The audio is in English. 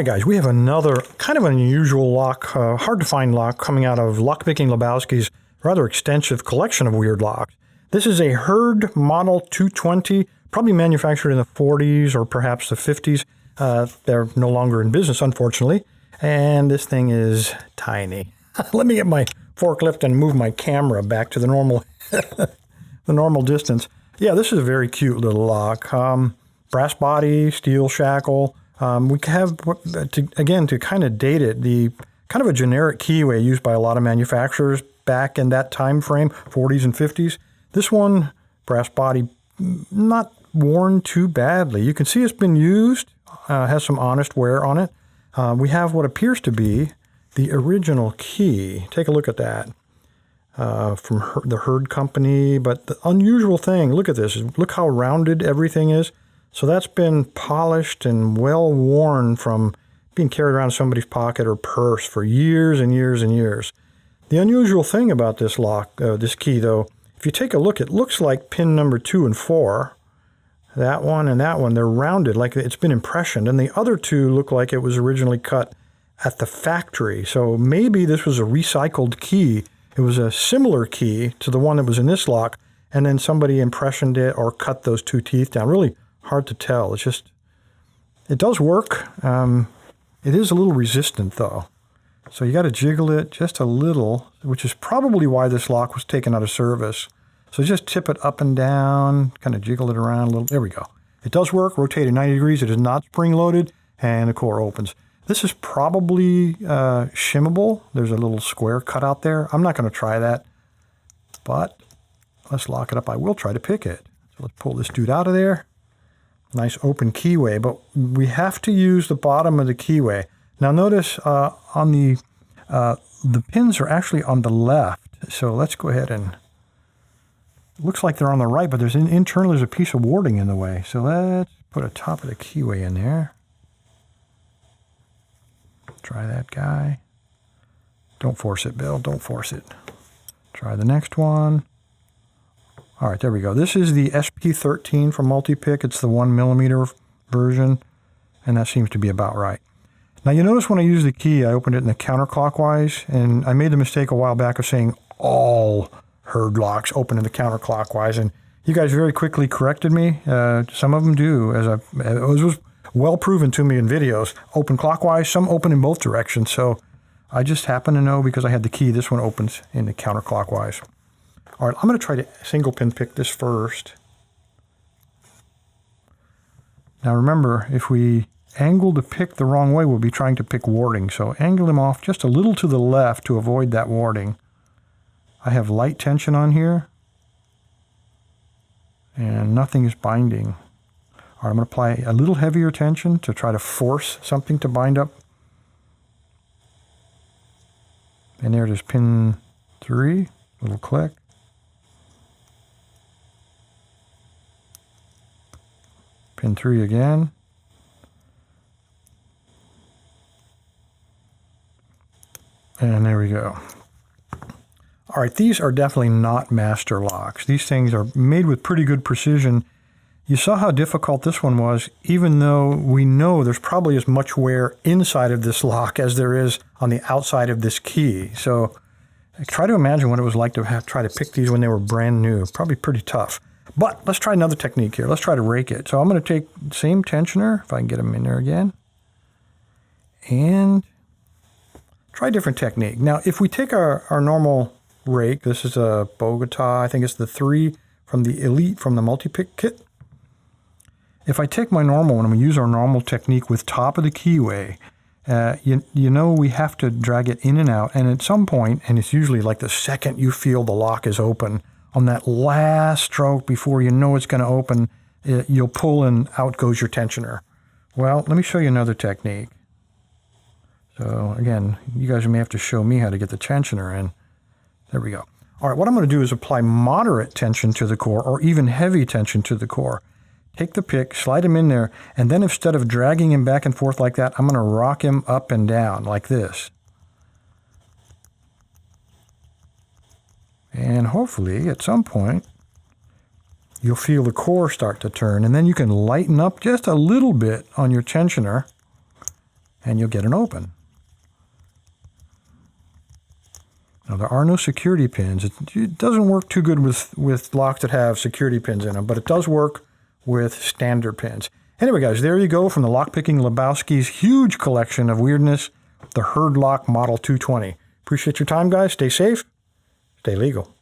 right, guys, we have another kind of unusual lock, hard to find lock coming out of LockPickingLebowski's rather extensive collection of weird locks. This is a Hurd Model 220, probably manufactured in the 40s or perhaps the 50s. They're no longer in business, unfortunately, and this thing is tiny. Let me get my forklift and move my camera back to the normal, the normal distance. Yeah, this is a very cute little lock. Brass body, steel shackle. We have, to kind of date it, the kind of a generic keyway used by a lot of manufacturers back in that time frame, 40s and 50s. This one, brass body, not worn too badly. You can see it's been used, has some honest wear on it. We have what appears to be the original key. Take a look at that from the Hurd company. But the unusual thing, look at this, look how rounded everything is. So that's been polished and well worn from being carried around in somebody's pocket or purse for years and years and years. The unusual thing about this lock, this key though, if you take a look, it looks like pin number 2 and 4. That one and that one, they're rounded like it's been impressioned. And the other two look like it was originally cut at the factory. So maybe this was a recycled key. It was a similar key to the one that was in this lock, and then somebody impressioned it or cut those two teeth down. Really hard to tell. It's just, it does work. It is a little resistant though. So you got to jiggle it just a little, which is probably why this lock was taken out of service. So just tip it up and down, kind of jiggle it around a little. There we go. It does work, rotated 90 degrees. It is not spring loaded, and the core opens. This is probably shimmable. There's a little square cut out there. I'm not going to try that, but let's lock it up. I will try to pick it. So let's pull this dude out of there. Nice open keyway, but we have to use the bottom of the keyway. Now notice on the pins are actually on the left. So let's go ahead and, it looks like they're on the right, but there's internally there's a piece of warding in the way. So let's put a top of the keyway in there. Try that guy. Don't force it, Bill. Don't force it. Try the next one. All right, there we go. This is the SP13 from Multi-Pick. It's the 1mm version, and that seems to be about right. Now, you notice when I use the key, I opened it in the counterclockwise, and I made the mistake a while back of saying all Hurd locks open in the counterclockwise, and you guys very quickly corrected me. Some of them do, as it was well proven to me in videos. Open clockwise, some open in both directions, so I just happen to know because I had the key, this one opens in the counterclockwise. All right, I'm going to try to single pin pick this first. Now remember, if we angle the pick the wrong way, we'll be trying to pick warding. So angle them off just a little to the left to avoid that warding. I have light tension on here, and nothing is binding. All right, I'm going to apply a little heavier tension to try to force something to bind up. And there it is, pin 3, little click. Pin 3 again. And there we go. All right, these are definitely not master locks. These things are made with pretty good precision. You saw how difficult this one was, even though we know there's probably as much wear inside of this lock as there is on the outside of this key. So try to imagine what it was like to try to pick these when they were brand new. Probably pretty tough. But let's try another technique here. Let's try to rake it. So I'm going to take the same tensioner, if I can get them in there again, and try a different technique. Now, if we take our normal rake, this is a Bogota, I think it's the 3 from the Elite from the Multi-Pick kit. If I take my normal one and we use our normal technique with top of the keyway, you know we have to drag it in and out, and at some point, and it's usually like the second you feel the lock is open, on that last stroke before you know it's going to open, you'll pull and out goes your tensioner. Well, let me show you another technique. So again, you guys may have to show me how to get the tensioner in. There we go. All right, what I'm going to do is apply moderate tension to the core or even heavy tension to the core. Take the pick, slide him in there, and then instead of dragging him back and forth like that, I'm going to rock him up and down like this. And hopefully, at some point, you'll feel the core start to turn, and then you can lighten up just a little bit on your tensioner and you'll get an open. Now, there are no security pins. It doesn't work too good with locks that have security pins in them, but it does work with standard pins. Anyway, guys, there you go from the Lockpicking Lebowski's huge collection of weirdness, the Hurd Lock Model 220. Appreciate your time, guys. Stay safe. Stay legal.